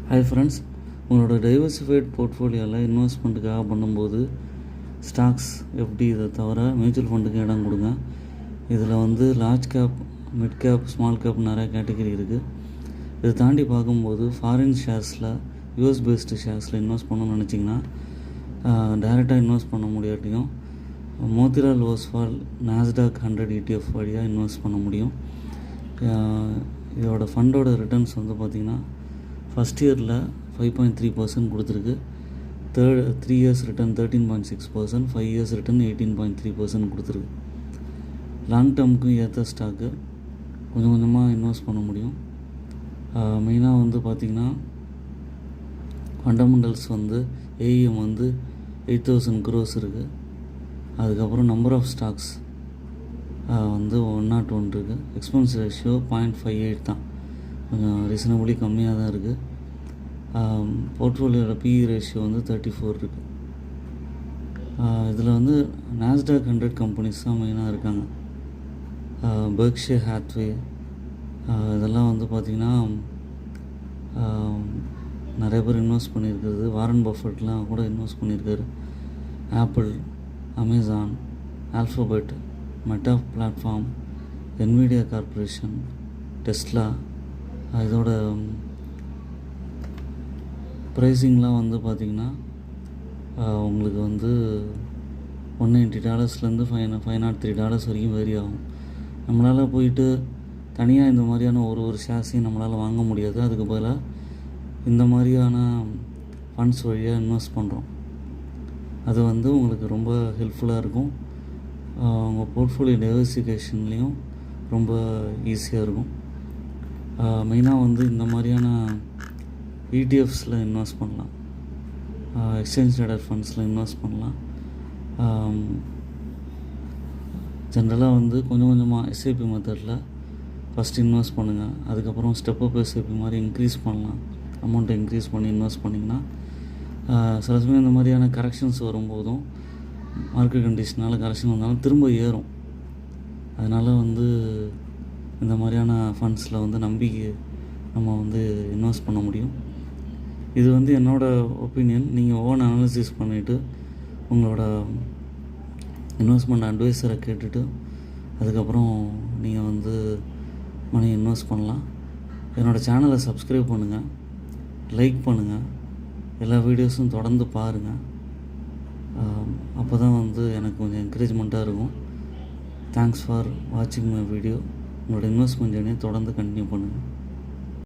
Hi friends, உங்களோட diversified போர்ட்ஃபோலியோவில் இன்வெஸ்ட்மெண்ட்டுக்காக பண்ணும்போது stocks எப்படி இதை தவிர மியூச்சுவல் ஃபண்டுக்கு இடம் கொடுங்க. இதில் வந்து large cap, mid cap, small cap நிறைய கேட்டகரி இருக்குது. இதை தாண்டி பார்க்கும்போது ஃபாரின் ஷேர்ஸில், யூஎஸ் பேஸ்டு ஷேர்ஸில் இன்வெஸ்ட் பண்ணணும்னு நினச்சிங்கன்னா டைரெக்டாக இன்வெஸ்ட் பண்ண முடியாட்டியும் மோதிலால் ஓஸ்வால் நாஸ்டாக் 100 ETF வழியாக இன்வெஸ்ட் பண்ண முடியும். இதோட ஃபண்டோட ரிட்டர்ன்ஸ் வந்து பார்த்திங்கன்னா ஃபஸ்ட் இயரில் 5.3% கொடுத்துருக்கு. 3 இயர்ஸ் ரிட்டர்ன் 13.6%, 5 இயர்ஸ் ரிட்டர்ன் 18.3% கொடுத்துருக்கு. லாங் டேர்முக்கும் ஏற்ற ஸ்டாக்கு கொஞ்சம் கொஞ்சமாக இன்வெஸ்ட் பண்ண முடியும். மெயினாக வந்து பார்த்திங்கன்னா ஃபண்டமெண்டல்ஸ் வந்து ஏஇஎம் வந்து 8,000 crores இருக்குது. அதுக்கப்புறம் நம்பர் ஆஃப் ஸ்டாக்ஸ் வந்து 101 இருக்குது. எக்ஸ்பென்ஸ் ரேஷியோ 0.58 தான், கொஞ்சம் ரீசனபிளி கம்மியாக தான் இருக்குது. போர்ட்ஃபோலியோவில் பிஇ ரேஷியோ வந்து 34 இருக்குது. இதில் வந்து நாஸ்டாக் 100 கம்பெனிஸ் தான் மெயினாக இருக்காங்க. பெர்க்ஷயர் ஹாத்வே இதெல்லாம் வந்து பார்த்திங்கன்னா நிறைய பேர் இன்வெஸ்ட் பண்ணியிருக்கிறது. வாரன் பஃபெட்லாம் கூட இன்வெஸ்ட் பண்ணியிருக்காரு. Apple, Amazon, alphabet, meta platform, Nvidia corporation, Tesla. இதோட ப்ரைஸிங்லாம் வந்து பார்த்திங்கன்னா உங்களுக்கு வந்து $190 $503 வரைக்கும் வேரி ஆகும். நம்மளால் போயிட்டு தனியாக இந்த மாதிரியான ஒரு ஷேர்ஸையும் நம்மளால் வாங்க முடியாது. அதுக்கு பதிலாக இந்த மாதிரியான ஃபண்ட்ஸ் வழியாக இன்வெஸ்ட் பண்ணுறோம். அது வந்து உங்களுக்கு ரொம்ப ஹெல்ப்ஃபுல்லாக இருக்கும். உங்கள் போர்ட்ஃபோலியோ டைவர்சிஃபிகேஷன்லேயும் ரொம்ப ஈஸியாக இருக்கும். மெயினாக வந்து இந்த மாதிரியான இடிஎஃப்ஸில் இன்வெஸ்ட் பண்ணலாம், எக்ஸ்சேஞ்ச் ட்ரேடட் ஃபண்ட்ஸில் இன்வெஸ்ட் பண்ணலாம். ஜென்ரலாக வந்து கொஞ்சம் கொஞ்சமாக எஸ்ஐபி மெத்தடில் ஃபஸ்ட்டு இன்வெஸ்ட் பண்ணுங்கள். அதுக்கப்புறம் ஸ்டெப் அப் எஸ்ஐபி மாதிரி இன்க்ரீஸ் பண்ணலாம். அமௌண்ட்டை இன்க்ரீஸ் பண்ணி இன்வெஸ்ட் பண்ணிங்கன்னா சில சமயம் இந்த மாதிரியான கரெக்ஷன்ஸ் வரும்போதும், மார்க்கெட் கண்டிஷனால் கரெக்ஷன் வந்தாலும் திரும்ப ஏறும். அதனால் வந்து இந்த மாதிரியான ஃபண்ட்ஸில் வந்து நம்பிக்கை நம்ம வந்து இன்வெஸ்ட் பண்ண முடியும். இது வந்து என்னோடய ஒப்பீனியன். நீங்கள் ஓன் அனாலிசிஸ் பண்ணிவிட்டு உங்களோட இன்வெஸ்ட்மெண்ட் அட்வைஸரை கேட்டுட்டு அதுக்கப்புறம் நீங்கள் வந்து மணி இன்வெஸ்ட் பண்ணலாம். என்னோடய சேனலை சப்ஸ்கிரைப் பண்ணுங்கள், லைக் பண்ணுங்கள், எல்லா வீடியோஸும் தொடர்ந்து பாருங்கள். அப்போ தான் வந்து எனக்கு கொஞ்சம் என்கரேஜ்மெண்ட்டாக இருக்கும். தேங்க்ஸ் ஃபார் வாட்சிங் மை வீடியோ. உங்களோட இன்வெஸ்ட்மெண்ட் ஜேர்னியை தொடர்ந்து கண்டினியூ பண்ணுங்கள்.